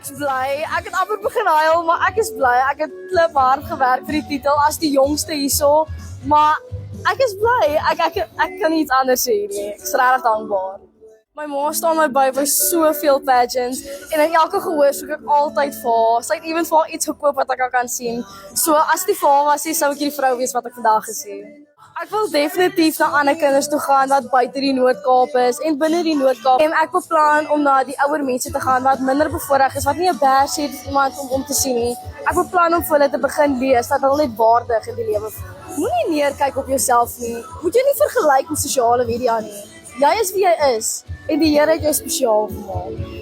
Ek's bly. Ek het amper begin huil, maar ek is bly. Ek het klip hard gewerk vir die titel as die jongste hierso, maar ek is bly. Ek kan nie iets anders sê nie. Ek is regtig dankbaar. My ma staan my by soveel pageants en in elke gehoor soek ek altyd vir haar. Sy het ewen vir haar iets gekoop wat ek kan sien. So as die vir haar was, sou ek die vrou wees wat ek vandag gesien. Ek wil definitief na ander kinders toe gaan wat buite die Noord-Kaap is en binne die Noord-Kaap. En ek beplan om na die ouer mense te gaan wat minder bevoorreg is, wat nie 'n bers het iemand om te sien nie. Ek beplan om vir hulle te begin lees dat hulle net waardig in die lewe voel. Moenie neerkyk op jouself nie. Moet jy nie vergelyk met sosiale media nie. Jy is wie jy is en die Here het jou spesiaal gemaak.